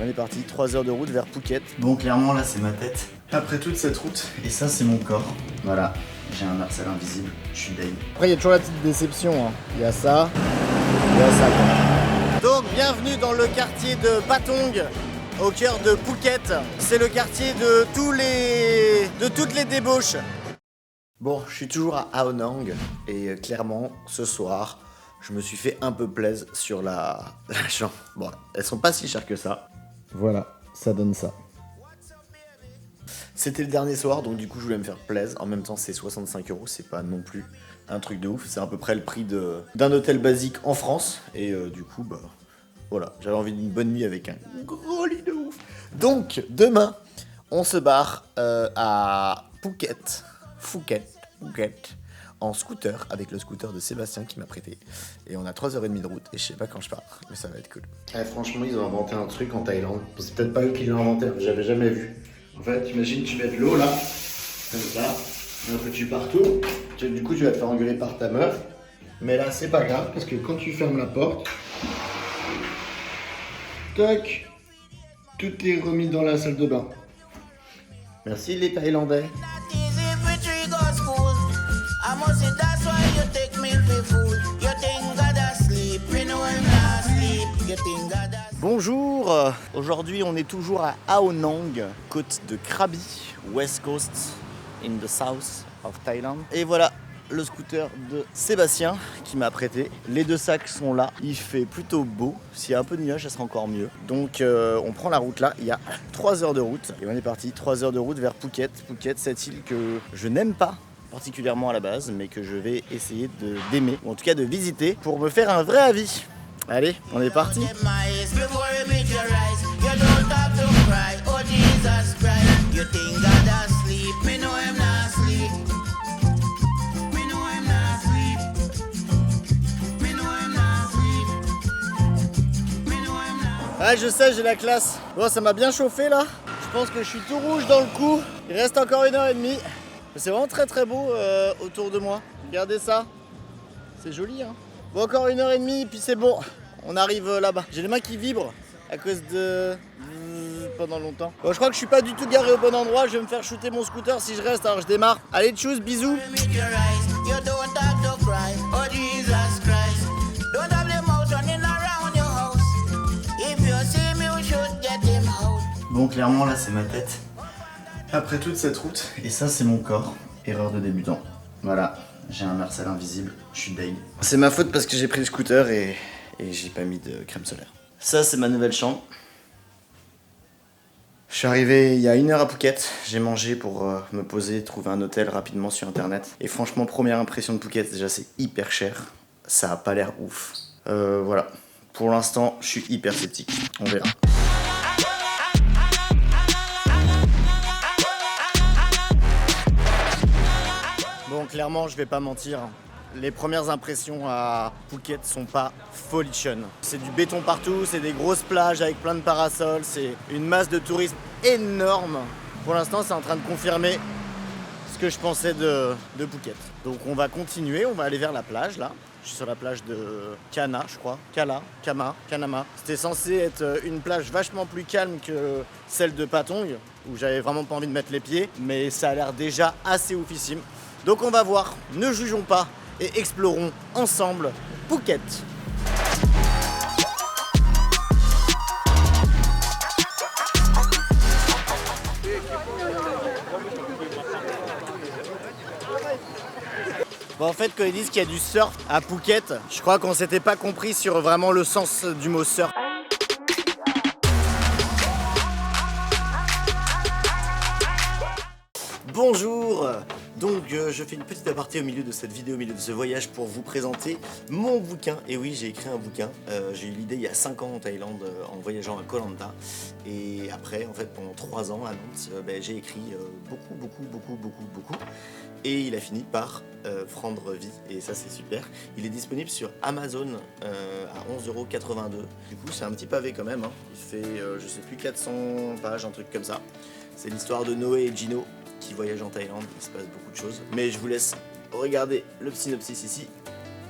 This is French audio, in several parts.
on est parti, 3 heures de route vers Phuket. Bon, clairement, là, c'est ma tête. Après toute cette route, et ça, c'est mon corps. Voilà, j'ai un Marcel invisible, je suis deg. Après, il y a toujours la petite déception, hein. Il y a ça, quoi. Donc, bienvenue dans le quartier de Patong, au cœur de Phuket. C'est le quartier de toutes les débauches. Bon, je suis toujours à Ao Nang, et clairement, ce soir, je me suis fait un peu plaisir sur la chambre. Bon, elles sont pas si chères que ça. Voilà, ça donne ça. C'était le dernier soir, donc du coup je voulais me faire plaisir. En même temps, c'est 65 €, c'est pas non plus un truc de ouf. C'est à peu près le prix d'un hôtel basique en France. Et du coup, bah voilà, j'avais envie d'une bonne nuit avec un gros lit de ouf. Donc, demain, on se barre à Phuket, en scooter, avec le scooter de Sébastien qui m'a prêté. Et on a 3h30 de route, et je sais pas quand je pars, mais ça va être cool. Franchement, ils ont inventé un truc en Thaïlande. C'est peut-être pas eux qui l'ont inventé, mais j'avais jamais vu. En fait, imagine, tu mets de l'eau là, comme ça, un peu tu partout. Du coup, tu vas te faire engueuler par ta meuf. Mais là, c'est pas grave, parce que quand tu fermes la porte, toc, tout est remis dans la salle de bain. Merci les Thaïlandais. Bonjour, aujourd'hui on est toujours à Ao Nang, côte de Krabi, West Coast, in the south of Thailand. Et voilà le scooter de Sébastien qui m'a prêté. Les deux sacs sont là, il fait plutôt beau. S'il y a un peu de nuages, ça sera encore mieux. Donc on prend la route là, il y a 3 heures de route. Et on est parti, 3 heures de route vers Phuket. Phuket, cette île que je n'aime pas particulièrement à la base, mais que je vais essayer d'aimer, ou en tout cas de visiter, pour me faire un vrai avis. Allez, on est parti. Ah, je sais, j'ai la classe. Bon, ça m'a bien chauffé là. Je pense que je suis tout rouge dans le cou. Il reste encore 1h30. C'est vraiment très très beau autour de moi. Regardez ça. C'est joli, hein. Bon, encore 1h30, puis c'est bon. On arrive là-bas. J'ai les mains qui vibrent à cause de... pendant longtemps. Bon, je crois que je suis pas du tout garé au bon endroit. Je vais me faire shooter mon scooter si je reste. Alors je démarre. Allez, tchuss, bisous. Bon, clairement, là, c'est ma tête. Après toute cette route, et ça, c'est mon corps. Erreur de débutant. Voilà, j'ai un Marcel invisible, je suis deg. C'est ma faute parce que j'ai pris le scooter et j'ai pas mis de crème solaire. Ça, c'est ma nouvelle chambre. Je suis arrivé il y a 1 heure à Phuket. J'ai mangé pour me poser, trouver un hôtel rapidement sur internet. Et franchement, première impression de Phuket, déjà, c'est hyper cher. Ça a pas l'air ouf. Voilà. Pour l'instant, je suis hyper sceptique. On verra. Bon, clairement, je vais pas mentir. Les premières impressions à Phuket sont pas folichonnes. C'est du béton partout, c'est des grosses plages avec plein de parasols, c'est une masse de tourisme énorme. Pour l'instant, c'est en train de confirmer ce que je pensais de Phuket. Donc on va continuer, on va aller vers la plage là. Je suis sur la plage de Kana, je crois. Kanama. C'était censé être une plage vachement plus calme que celle de Patong, où j'avais vraiment pas envie de mettre les pieds, mais ça a l'air déjà assez oufissime. Donc on va voir, ne jugeons pas et explorons ensemble Phuket. Bon, en fait, quand ils disent qu'il y a du surf à Phuket, je crois qu'on s'était pas compris sur vraiment le sens du mot surf. Bonjour. Donc je fais une petite aparté au milieu de cette vidéo, au milieu de ce voyage pour vous présenter mon bouquin. Et oui, j'ai écrit un bouquin, j'ai eu l'idée il y a 5 ans en Thaïlande en voyageant à Koh Lanta. Et après, en fait, pendant 3 ans à Nantes, j'ai écrit beaucoup. Et il a fini par prendre vie, et ça c'est super. Il est disponible sur Amazon à 11,82 €. Du coup c'est un petit pavé quand même, hein. Il fait je sais plus 400 pages, un truc comme ça. C'est l'histoire de Noé et Gino qui voyagent en Thaïlande, il se passe beaucoup de choses. Mais je vous laisse regarder le synopsis ici.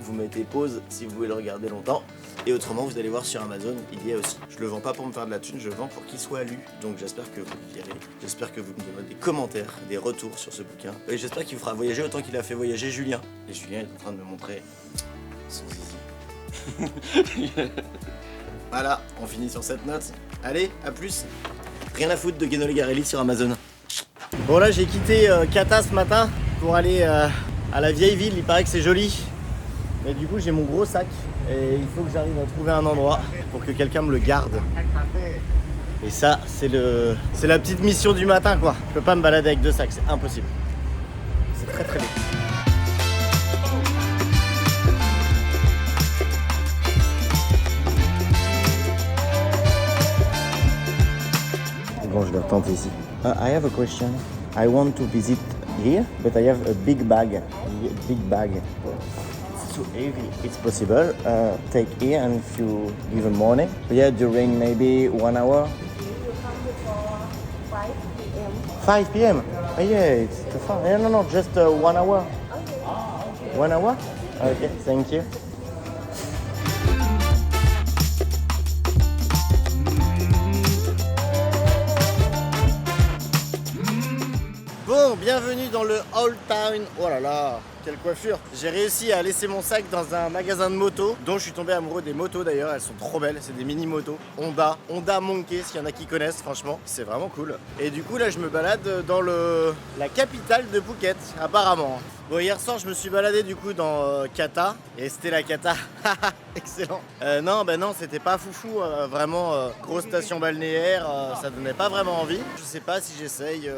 Vous mettez pause si vous voulez le regarder longtemps. Et autrement, vous allez voir sur Amazon, il y a aussi. Je le vends pas pour me faire de la thune, je le vends pour qu'il soit lu. Donc j'espère que vous le lirez. J'espère que vous me donnerez des commentaires, des retours sur ce bouquin. Et j'espère qu'il vous fera voyager autant qu'il a fait voyager Julien. Et Julien est en train de me montrer son zizi. Voilà, on finit sur cette note. Allez, à plus. Rien à foutre de Geno Legarelli sur Amazon. Bon là, j'ai quitté Kata ce matin pour aller à la vieille ville. Il paraît que c'est joli. Mais du coup, j'ai mon gros sac. Et il faut que j'arrive à trouver un endroit pour que quelqu'un me le garde. Et ça, c'est la petite mission du matin, quoi. Je peux pas me balader avec 2 sacs, c'est impossible. C'est très très bien. Bon, je vais retenter ici. I have a question. I want to visit here, but I have a big bag. It's too heavy. It's possible. Take here and if you give a morning. Yeah, during maybe 1 hour. 5 p.m. Oh, yeah, it's too far. Yeah, no, just 1 hour. 1 hour? Okay, thank you. Bon, bienvenue dans le Old Town. Oh là là, quelle coiffure. J'ai réussi à laisser mon sac dans un magasin de motos, dont je suis tombé amoureux des motos d'ailleurs. Elles sont trop belles, c'est des mini motos. Honda Monkey, s'il y en a qui connaissent, franchement, c'est vraiment cool. Et du coup là, je me balade dans la capitale de Phuket, apparemment. Bon, hier soir, je me suis baladé du coup dans Kata, et c'était la Kata. Excellent. Non, c'était pas foufou, vraiment grosse station balnéaire, ça donnait pas vraiment envie. Je sais pas si j'essaye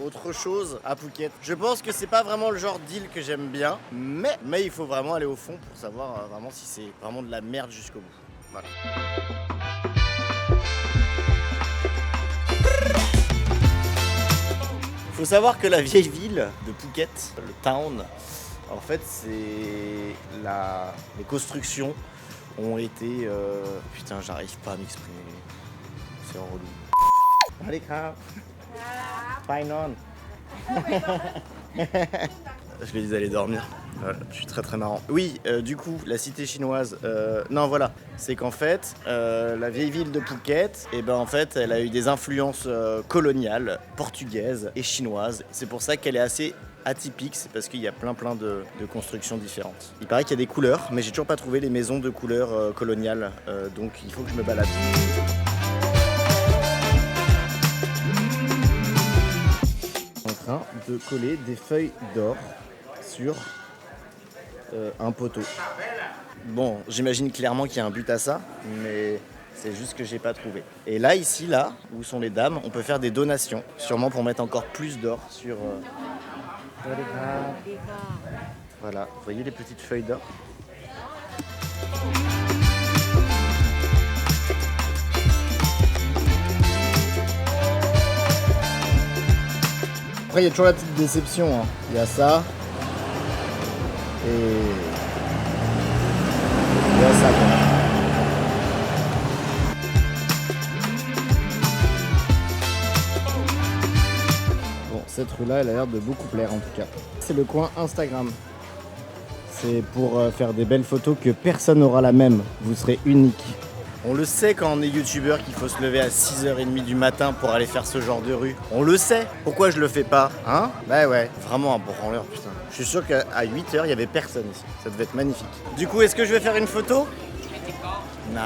autre chose à Phuket. Je pense que c'est pas vraiment le genre d'île que j'aime bien, mais il faut vraiment aller au fond pour savoir vraiment si c'est vraiment de la merde jusqu'au bout. Voilà. Faut savoir que la vieille ville de Phuket, le town, en fait, les constructions ont été... Putain, j'arrive pas à m'exprimer. C'est relou. Allez, crap. Fine on. Je lui ai dit d'aller dormir. Voilà, je suis très très marrant. Oui, du coup, la cité chinoise. Non, voilà. C'est qu'en fait, la vieille ville de Phuket, en fait, elle a eu des influences coloniales, portugaises et chinoises. C'est pour ça qu'elle est assez atypique. C'est parce qu'il y a plein de constructions différentes. Il paraît qu'il y a des couleurs, mais j'ai toujours pas trouvé les maisons de couleurs coloniales. Donc, il faut que je me balade. En train de coller des feuilles d'or sur un poteau. Bon, j'imagine clairement qu'il y a un but à ça, mais c'est juste que j'ai pas trouvé. Et là, ici, où sont les dames, on peut faire des donations, sûrement pour mettre encore plus d'or sur... Voilà, vous voyez les petites feuilles d'or ? Après, il y a toujours la petite déception. Hein. Il y a ça. Et il y a ça, quoi. Bon, cette rue-là, elle a l'air de beaucoup plaire en tout cas. C'est le coin Instagram. C'est pour faire des belles photos que personne n'aura la même. Vous serez unique. On le sait quand on est youtubeur qu'il faut se lever à 6h30 du matin pour aller faire ce genre de rue. On le sait. Pourquoi je le fais pas, hein? Bah ouais, vraiment un branleur, putain. Je suis sûr qu'à 8h, il y avait personne ici. Ça devait être magnifique. Du coup, est-ce que je vais faire une photo? Non.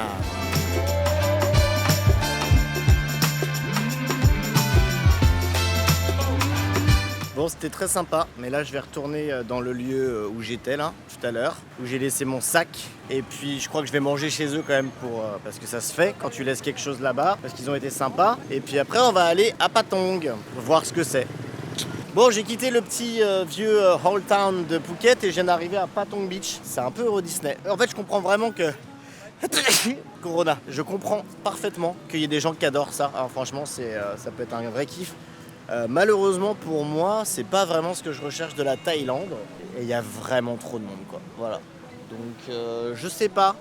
Bon, c'était très sympa, mais là je vais retourner dans le lieu où j'étais là, tout à l'heure, où j'ai laissé mon sac. Et puis je crois que je vais manger chez eux quand même parce que ça se fait quand tu laisses quelque chose là-bas, parce qu'ils ont été sympas. Et puis après on va aller à Patong, voir ce que c'est. Bon, j'ai quitté le petit vieux Old Town de Phuket et je viens d'arriver à Patong Beach. C'est un peu Euro Disney. En fait, je comprends vraiment que... Corona. Je comprends parfaitement qu'il y ait des gens qui adorent ça. Alors franchement, ça peut être un vrai kiff. Malheureusement pour moi, c'est pas vraiment ce que je recherche de la Thaïlande. Et il y a vraiment trop de monde, quoi. Voilà. Donc, je sais pas.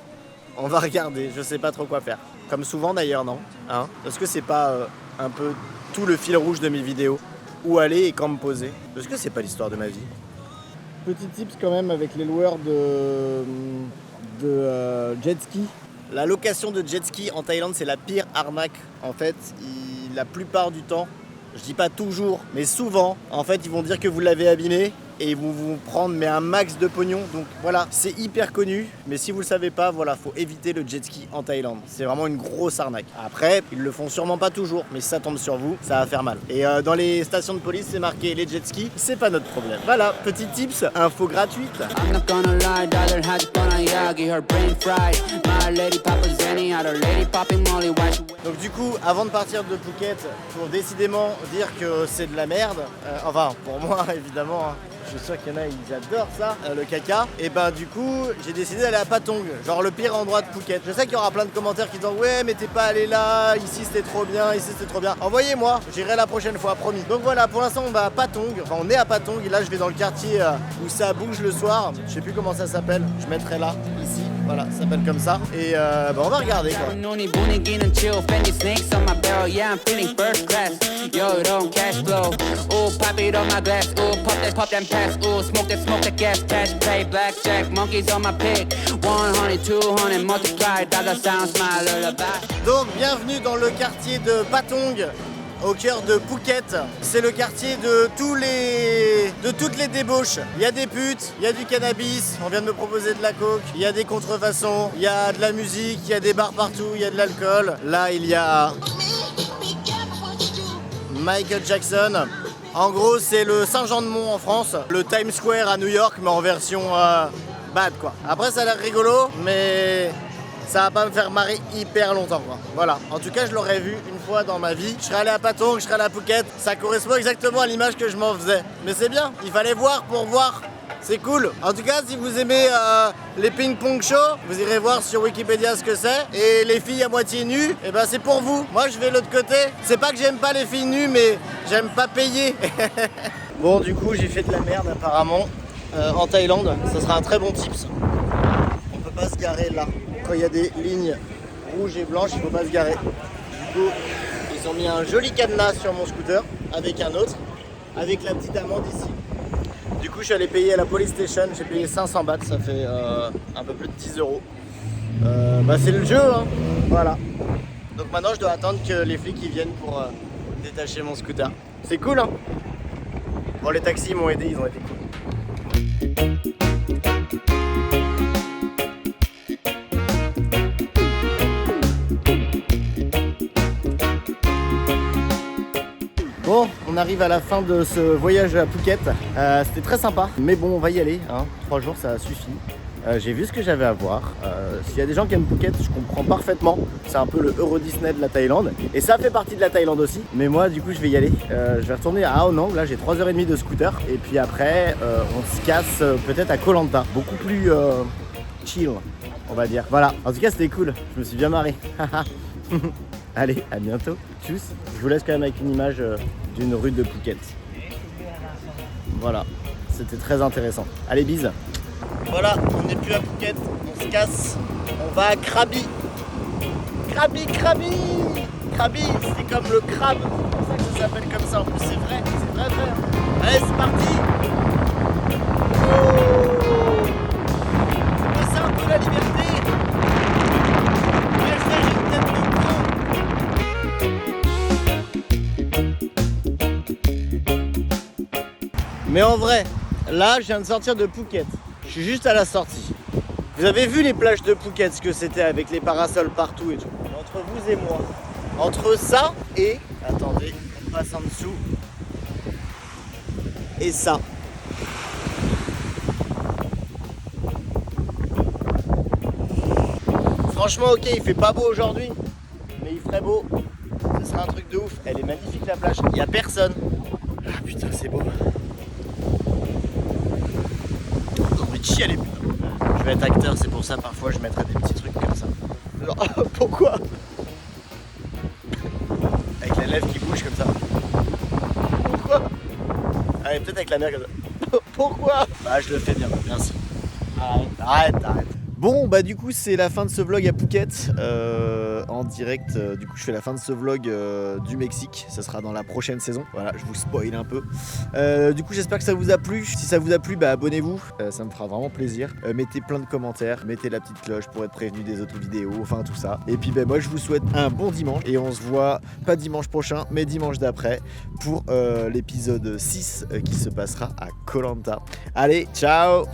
On va regarder. Je sais pas trop quoi faire. Comme souvent d'ailleurs, non, hein? Est-ce que c'est pas un peu tout le fil rouge de mes vidéos? Où aller et quand me poser? Est-ce que c'est pas l'histoire de ma vie? Petit tips quand même avec les loueurs de jet ski. La location de jet ski en Thaïlande, c'est la pire arnaque. En fait, la plupart du temps, je dis pas toujours, mais souvent, en fait, ils vont dire que vous l'avez abîmé et ils vont vous prendre mais un max de pognon. Donc voilà, c'est hyper connu. Mais si vous le savez pas, voilà, faut éviter le jet ski en Thaïlande. C'est vraiment une grosse arnaque. Après, ils le font sûrement pas toujours, mais si ça tombe sur vous, ça va faire mal. Et dans les stations de police, c'est marqué les jet skis, c'est pas notre problème. Voilà, petit tips, info gratuite. Donc du coup, avant de partir de Phuket, pour décidément dire que c'est de la merde, enfin pour moi évidemment, hein, je suis sûr qu'il y en a, ils adorent ça, le caca. Et ben du coup, j'ai décidé d'aller à Patong, genre le pire endroit de Phuket. Je sais qu'il y aura plein de commentaires qui disent ouais mais t'es pas allé là, ici c'était trop bien, ici c'était trop bien. Envoyez-moi, j'irai la prochaine fois, promis. Donc voilà, pour l'instant on va à Patong, enfin on est à Patong et là je vais dans le quartier où ça bouge le soir. Je sais plus comment ça s'appelle, je mettrai là, ici, voilà, ça s'appelle comme ça. Et ben on va regarder quoi. Ooh, smoke that gas, cash pay, blackjack, monkeys on my pig. 100, 200, multiply, dollar sound, smile, lullaby. Donc bienvenue dans le quartier de Patong, au cœur de Phuket. C'est le quartier de toutes les débauches. Il y a des putes, il y a du cannabis, on vient de me proposer de la coke, il y a des contrefaçons, il y a de la musique, il y a des bars partout, il y a de l'alcool. Là il y a Michael Jackson. En gros, c'est le Saint-Jean-de-Mont en France, le Times Square à New York, mais en version bad quoi. Après, ça a l'air rigolo, mais ça va pas me faire marrer hyper longtemps quoi. Voilà, en tout cas, je l'aurais vu une fois dans ma vie. Je serais allé à Patong, je serais allé à Phuket. Ça correspond exactement à l'image que je m'en faisais. Mais c'est bien, il fallait voir pour voir. C'est cool. En tout cas, si vous aimez les ping-pong shows, vous irez voir sur Wikipédia ce que c'est. Et les filles à moitié nues, et ben c'est pour vous. Moi, je vais de l'autre côté. C'est pas que j'aime pas les filles nues, mais j'aime pas payer. Bon, du coup, j'ai fait de la merde apparemment en Thaïlande. Ça sera un très bon tips. On peut pas se garer là. Quand il y a des lignes rouges et blanches, il faut pas se garer. Du coup, ils ont mis un joli cadenas sur mon scooter avec un autre, avec la petite amende ici. Du coup, je suis allé payer à la police station, j'ai payé 500 bahts, ça fait un peu plus de 10 euros. Bah, c'est le jeu, hein. Voilà. Donc maintenant, je dois attendre que les flics ils viennent pour détacher mon scooter. C'est cool, hein. Bon, les taxis m'ont aidé, ils ont été cool. Bon, on arrive à la fin de ce voyage à Phuket. C'était très sympa, mais bon, on va y aller. Hein. 3 jours, ça suffit. J'ai vu ce que j'avais à voir. S'il y a des gens qui aiment Phuket, je comprends parfaitement. C'est un peu le Euro Disney de la Thaïlande. Et ça fait partie de la Thaïlande aussi. Mais moi, du coup, je vais y aller. Je vais retourner à Ao Nang. Là, j'ai 3h30 de scooter. Et puis après, on se casse peut-être à Koh Lanta. Beaucoup plus chill, on va dire. Voilà. En tout cas, c'était cool. Je me suis bien marré. Allez, à bientôt. Tchuss. Je vous laisse quand même avec une image d'une rue de Phuket. Voilà, c'était très intéressant. Allez, bise. Voilà, on n'est plus à Phuket, on se casse. On va à Krabi. Krabi, Krabi. Krabi, c'est comme le crabe. C'est pour ça que ça s'appelle comme ça. En plus, c'est vrai, c'est vrai, vrai. Allez, c'est parti. C'est ça un peu la liberté. Mais en vrai, là, je viens de sortir de Phuket. Je suis juste à la sortie. Vous avez vu les plages de Phuket, ce que c'était avec les parasols partout et tout. Entre vous et moi, entre ça et... Attendez, on passe en dessous. Et ça. Franchement, ok, il fait pas beau aujourd'hui, mais il ferait beau. Ce serait un truc de ouf. Elle est magnifique la plage. Il n'y a personne. Ah putain, c'est beau. Chialer, putain. Je vais être acteur, c'est pour ça parfois je mettrai des petits trucs comme ça. Genre, pourquoi? Avec la lèvre qui bouge comme ça. Pourquoi? Allez, peut-être avec la mer comme ça. Pourquoi? Bah, je le fais bien, merci. Arrête. Bon bah du coup c'est la fin de ce vlog à Phuket en direct. Du coup je fais la fin de ce vlog du Mexique. Ça sera dans la prochaine saison. Voilà, je vous spoil un peu. Du coup j'espère que ça vous a plu. Si ça vous a plu, bah abonnez-vous, ça me fera vraiment plaisir. Mettez plein de commentaires, mettez la petite cloche pour être prévenu des autres vidéos, enfin tout ça. Et puis bah moi je vous souhaite un bon dimanche et on se voit pas dimanche prochain mais dimanche d'après pour l'épisode 6 qui se passera à Koh Lanta. Allez, ciao!